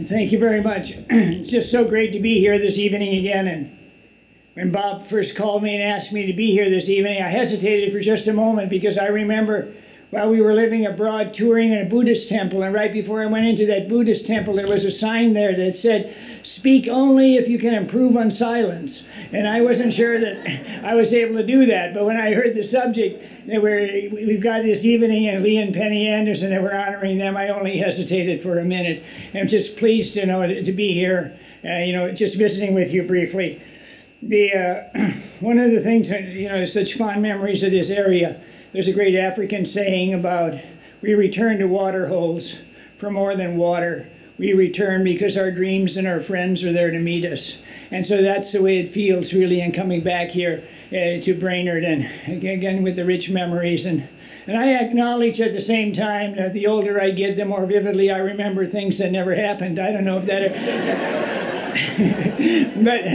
Thank you very much. It's just so great to be here this evening again. And when Bob first called me and asked me to be here this evening, I hesitated for just a moment because I remember while we were living abroad touring in a Buddhist temple, and right before I went into that Buddhist temple, there was a sign there that said, "Speak only if you can improve on silence." And I wasn't sure that I was able to do that, but when I heard the subject that we've got this evening, and Lee and Penny Anderson, that we're honoring them, I only hesitated for a minute. I'm just pleased to be here, just visiting with you briefly. One of the things, such fond memories of this area. There's a great African saying about, we return to water holes for more than water. We return because our dreams and our friends are there to meet us. And so that's the way it feels really in coming back here to Brainerd, and again with the rich memories. And I acknowledge at the same time that the older I get, the more vividly I remember things that never happened. I don't know if that... but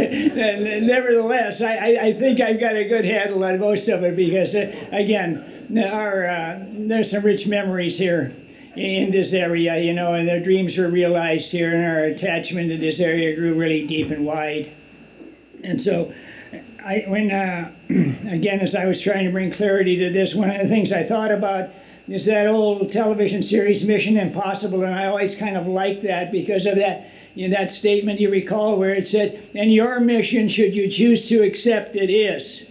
nevertheless, I think I've got a good handle on most of it because, again, there's some rich memories here in this area, and their dreams were realized here, and our attachment to this area grew really deep and wide. And so, again, as I was trying to bring clarity to this, one of the things I thought about is that old television series, Mission Impossible, and I always kind of liked that because of that. That statement you recall where it said, "And your mission, should you choose to accept it, is."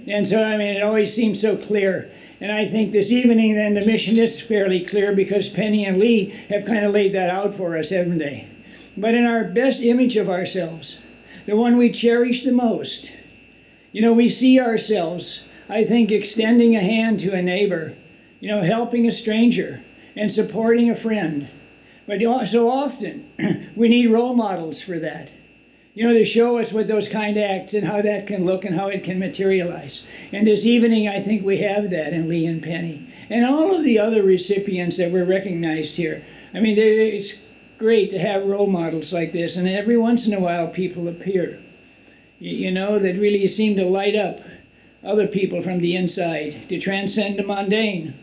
And so, it always seems so clear. And I think this evening, then, the mission is fairly clear because Penny and Lee have kind of laid that out for us, haven't they? But in our best image of ourselves, the one we cherish the most, we see ourselves, I think, extending a hand to a neighbor, helping a stranger and supporting a friend. But so often, we need role models for that. To show us what those kind of acts and how that can look and how it can materialize. And this evening, I think we have that in Lee and Penny. And all of the other recipients that were recognized here. It's great to have role models like this. And every once in a while, people appear, that really seem to light up other people from the inside, to transcend the mundane.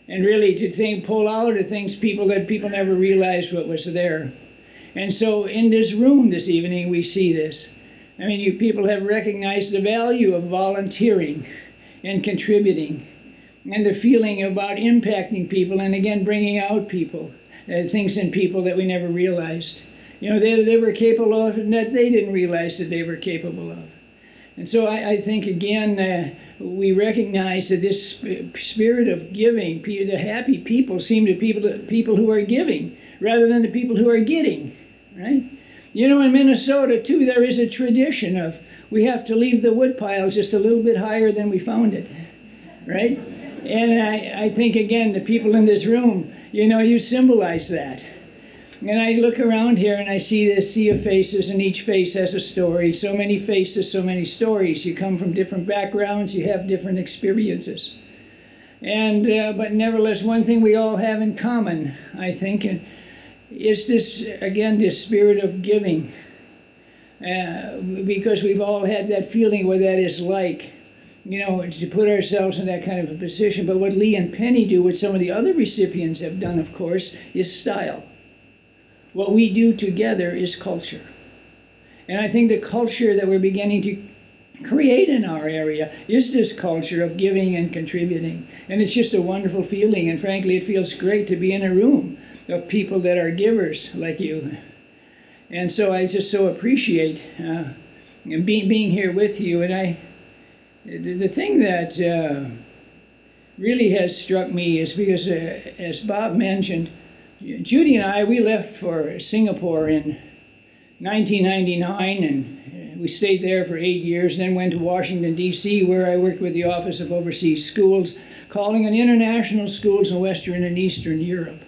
And really to pull out of things that people never realized what was there. And so in this room this evening, we see this. You people have recognized the value of volunteering and contributing and the feeling about impacting people and, again, bringing out people, things in people that we never realized. They were capable of and that they didn't realize that they were capable of. And so I think, again, we recognize that this spirit of giving, the happy people seem to be people who are giving rather than the people who are getting, right? In Minnesota, too, there is a tradition of we have to leave the woodpile just a little bit higher than we found it, right? And I think, again, the people in this room, you symbolize that. And I look around here and I see this sea of faces, and each face has a story. So many faces, so many stories. You come from different backgrounds, you have different experiences. And but nevertheless, one thing we all have in common, I think, is this, again, this spirit of giving. Because we've all had that feeling what that is like, to put ourselves in that kind of a position. But what Lee and Penny do, what some of the other recipients have done, of course, is style. What we do together is culture. And I think the culture that we're beginning to create in our area is this culture of giving and contributing. And it's just a wonderful feeling. And frankly, it feels great to be in a room of people that are givers like you. And so I just so appreciate being here with you. And the thing that really has struck me is because, as Bob mentioned, Judy and I, we left for Singapore in 1999, and we stayed there for 8 years, then went to Washington, D.C., where I worked with the Office of Overseas Schools, calling on international schools in Western and Eastern Europe.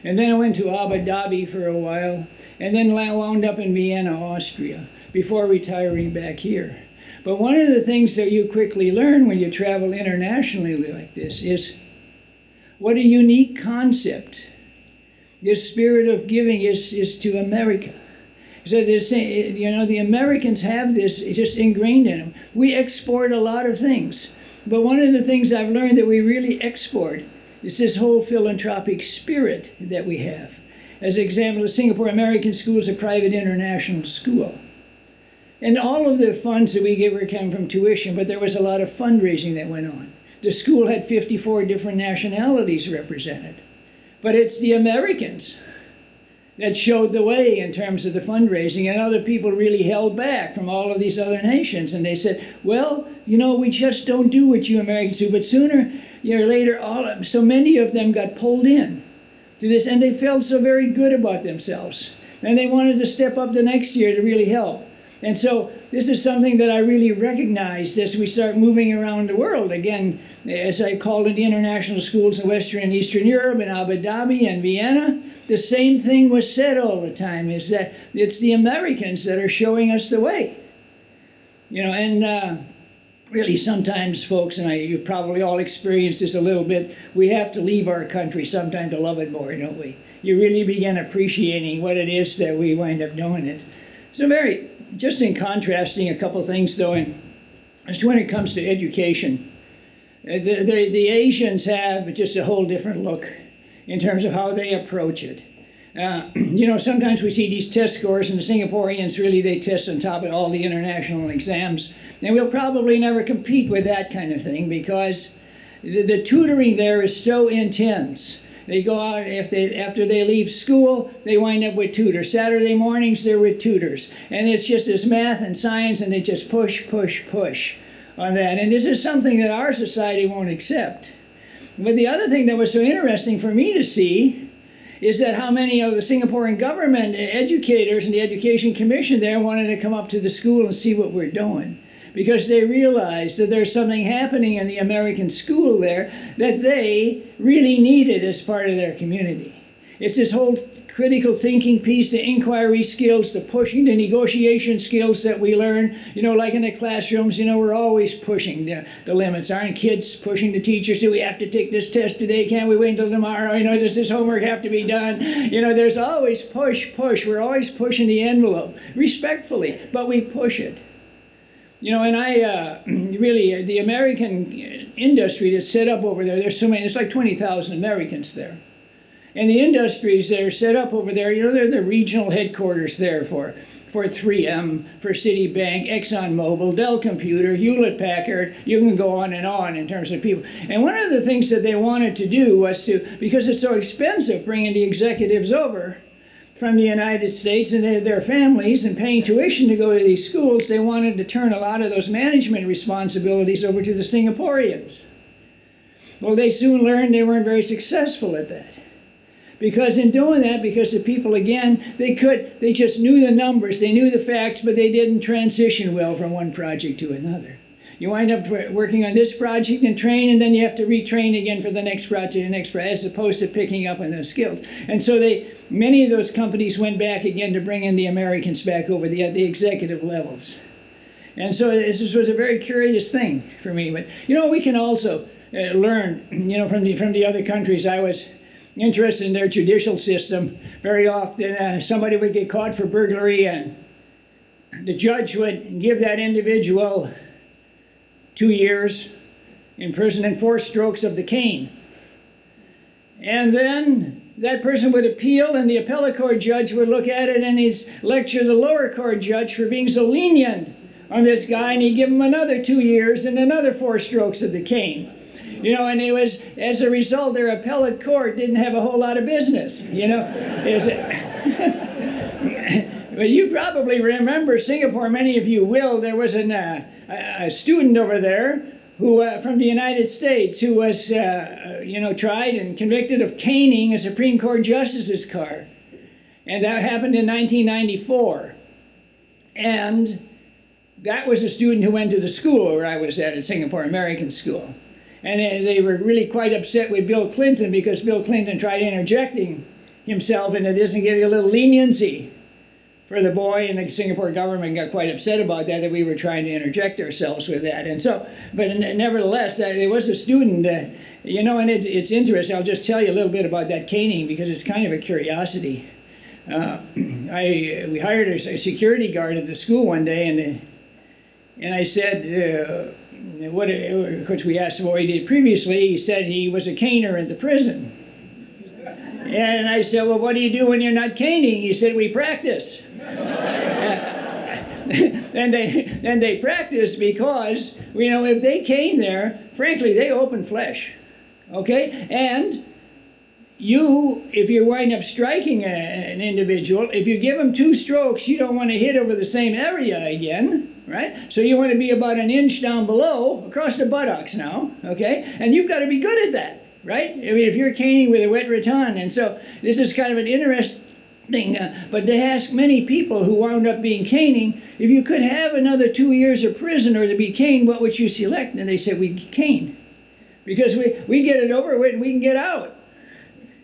And then I went to Abu Dhabi for a while, and then wound up in Vienna, Austria, before retiring back here. But one of the things that you quickly learn when you travel internationally like this is what a unique concept this spirit of giving is to America. So the Americans have this just ingrained in them. We export a lot of things. But one of the things I've learned that we really export is this whole philanthropic spirit that we have. as an example, the Singapore American School is a private international school. And all of the funds that we get were came from tuition, but there was a lot of fundraising that went on. The school had 54 different nationalities represented. But it's the Americans that showed the way in terms of the fundraising, and other people really held back from all of these other nations. And they said, well, you know, we just don't do what you Americans do. But sooner or later, so many of them got pulled in to this, and they felt so very good about themselves. And they wanted to step up the next year to really help. And so this is something that I really recognize as we start moving around the world. Again, as I called it, the international schools in Western and Eastern Europe, in Abu Dhabi and Vienna, the same thing was said all the time, is that it's the Americans that are showing us the way. You know, and really sometimes, folks, and you probably all experienced this a little bit, we have to leave our country sometime to love it more, don't we? You really begin appreciating what it is that we wind up doing it. So just in contrasting a couple things, though, and as to when it comes to education, the Asians have just a whole different look in terms of how they approach it. You know, sometimes we see these test scores, and the Singaporeans really, they test on top of all the international exams. And we'll probably never compete with that kind of thing because the tutoring there is so intense. They go out, after they leave school, they wind up with tutors. Saturday mornings, they're with tutors. And it's just this math and science, and they just push, push, push on that. And this is something that our society won't accept. But the other thing that was so interesting for me to see is that how many of the Singaporean government educators and the Education Commission there wanted to come up to the school and see what we're doing. Because they realized that there's something happening in the American school there that they really needed as part of their community. It's this whole critical thinking piece, the inquiry skills, the pushing, the negotiation skills that we learn. You know, like in the classrooms, you know, we're always pushing the limits. Aren't kids pushing the teachers? Do we have to take this test today? Can't we wait until tomorrow? You know, does this homework have to be done? You know, there's always push, push. We're always pushing the envelope, respectfully, but we push it. You know, and I really, the American industry that's set up over there, there's so many, there's like 20,000 Americans there. And the industries that are set up over there, you know, they're the regional headquarters there for 3M, for Citibank, ExxonMobil, Dell Computer, Hewlett-Packard. You can go on in terms of people. And one of the things that they wanted to do was to, because it's so expensive bringing the executives over from the United States and their families and paying tuition to go to these schools, they wanted to turn a lot of those management responsibilities over to the Singaporeans. Well, they soon learned they weren't very successful at that. Because in doing that, because the people, again, they just knew the numbers, they knew the facts, but they didn't transition well from one project to another. You wind up working on this project and train, and then you have to retrain again for the next project, as opposed to picking up on those skills. And so many of those companies went back again to bring in the Americans back over the executive levels. And so this was a very curious thing for me. But, you know, we can also learn, you know, from the other countries. I was interested in their judicial system. Very often somebody would get caught for burglary, and the judge would give that individual 2 years in prison and 4 strokes of the cane. And then that person would appeal, and the appellate court judge would look at it and he'd lecture the lower court judge for being so lenient on this guy, and he'd give him another 2 years and another 4 strokes of the cane. You know, and it was, as a result, their appellate court didn't have a whole lot of business, you know. But you probably remember Singapore, many of you will. There was a student over there who, from the United States, who was, you know, tried and convicted of caning a Supreme Court justice's car. And that happened in 1994. And that was a student who went to the school where I was at Singapore American School. And they were really quite upset with Bill Clinton because Bill Clinton tried interjecting himself into this and gave a little leniency for the boy, and the Singapore government got quite upset about that we were trying to interject ourselves with that. And so, but nevertheless, there was a student, you know, and it's interesting. I'll just tell you a little bit about that caning because it's kind of a curiosity. We hired a security guard at the school one day, and I said, of course we asked him what he did previously. He said he was a caner at the prison. And I said, well, what do you do when you're not caning? He said, we practice. And they practice because, you know, if they cane there, frankly, they open flesh. Okay? And you, if you wind up striking an individual, if you give them 2 strokes, you don't want to hit over the same area again, right? So you want to be about an inch down below, across the buttocks now, okay? And you've got to be good at that, right? I mean, if you're caning with a wet rattan. And so this is kind of an interesting thing, but they ask many people who wound up being caning, if you could have another 2 years of prison or to be caned, what would you select? And they said, we cane. Because we get it over with and we can get out.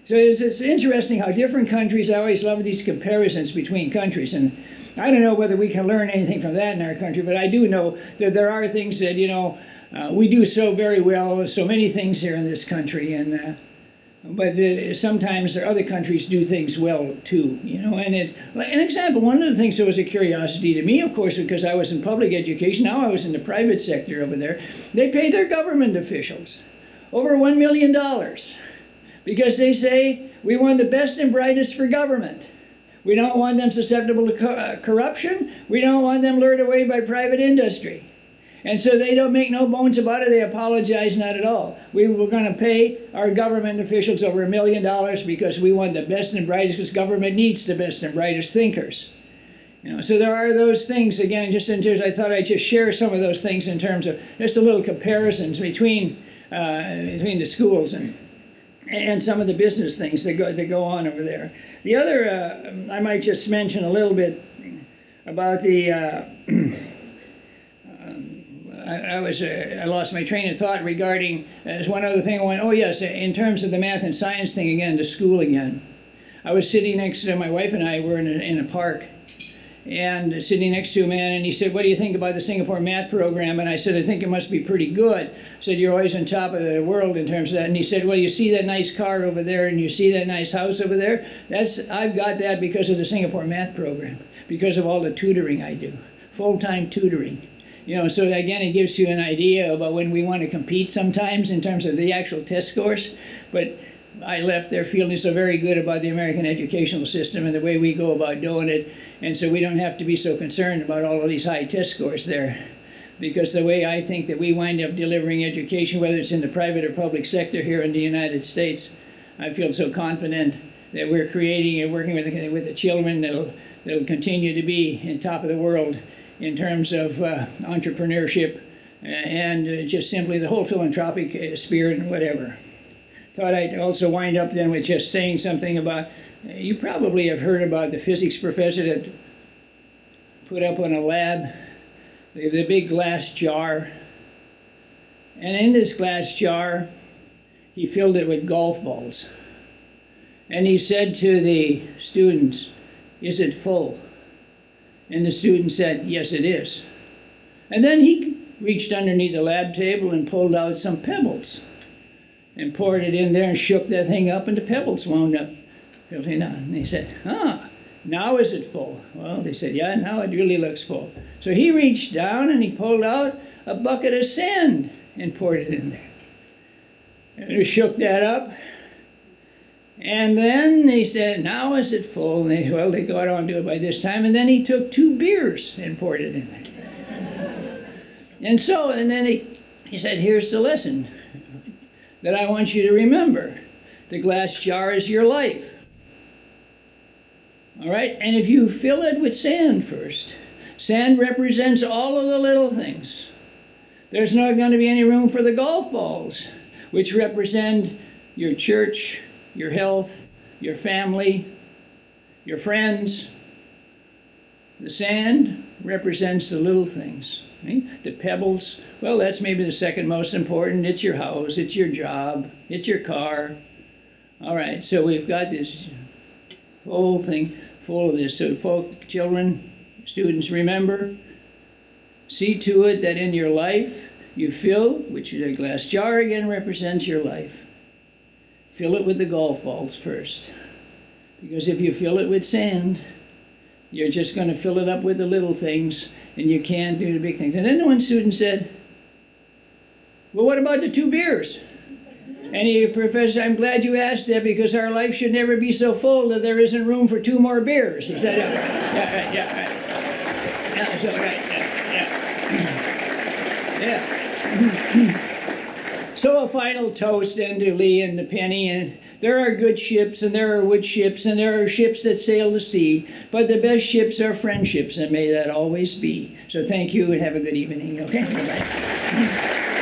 So it's interesting how different countries, I always love these comparisons between countries, and I don't know whether we can learn anything from that in our country, but I do know that there are things that, you know, we do so very well, so many things here in this country, and but sometimes other countries do things well too, you know. And an example, one of the things that was a curiosity to me, of course, because I was in public education, now I was in the private sector over there, they pay their government officials over $1 million. Because they say, we want the best and brightest for government. We don't want them susceptible to corruption. We don't want them lured away by private industry. And so they don't make no bones about it. They apologize not at all. We were going to pay our government officials over $1 million because we want the best and brightest, because government needs the best and brightest thinkers. You know, so there are those things, again, just in terms, I thought I'd just share some of those things in terms of just a little comparisons between the schools and some of the business things that go on over there. The other, I might just mention a little bit about the, I lost my train of thought regarding, as one other thing I went, oh yes, in terms of the math and science thing again, the school again. I was sitting next to, my wife and I were in a park, and sitting next to a man, and he said, what do you think about the Singapore math program? And I said, I think it must be pretty good. I said, you're always on top of the world in terms of that. And he said, well, you see that nice car over there, and you see that nice house over there? I've got that because of the Singapore math program, because of all the tutoring I do, full-time tutoring. You know, so again, it gives you an idea about when we want to compete sometimes in terms of the actual test scores. But I left there feeling so very good about the American educational system and the way we go about doing it. And so we don't have to be so concerned about all of these high test scores there. Because the way I think that we wind up delivering education, whether it's in the private or public sector here in the United States, I feel so confident that we're creating and working with the children that'll continue to be in top of the world in terms of entrepreneurship and just simply the whole philanthropic spirit and whatever. Thought I'd also wind up then with just saying something about, you probably have heard about the physics professor that put up on a lab the big glass jar. And in this glass jar, he filled it with golf balls. And he said to the students, is it full? And the student said, yes, it is. And then he reached underneath the lab table and pulled out some pebbles and poured it in there and shook that thing up, and the pebbles wound up filling out. And he said, now is it full? Well, they said, yeah, now it really looks full. So he reached down and he pulled out a bucket of sand and poured it in there. And he shook that up. And then they said, now is it full? And they got on to it by this time. And then he took 2 beers and poured it in there. And then he said, here's the lesson that I want you to remember. The glass jar is your life. All right? And if you fill it with sand first, sand represents all of the little things. There's not going to be any room for the golf balls, which represent your church, your health, your family, your friends. The sand represents the little things. Right? The pebbles, well, that's maybe the second most important. It's your house, it's your job, it's your car. All right, so we've got this whole thing full of this. So folk, children, students, remember, see to it that in your life you fill, which is a glass jar again represents your life. Fill it with the golf balls first. Because if you fill it with sand, you're just going to fill it up with the little things, and you can't do the big things. And then one student said, well, what about the 2 beers? And he, Professor, I'm glad you asked that because our life should never be so full that there isn't room for 2 more beers. He said, yeah, right, yeah, right. Yeah, so, right, yeah, yeah. So a final toast then to Lee and the Penny, and there are good ships and there are wood ships and there are ships that sail the sea, but the best ships are friendships, and may that always be. So thank you and have a good evening, okay? Bye-bye.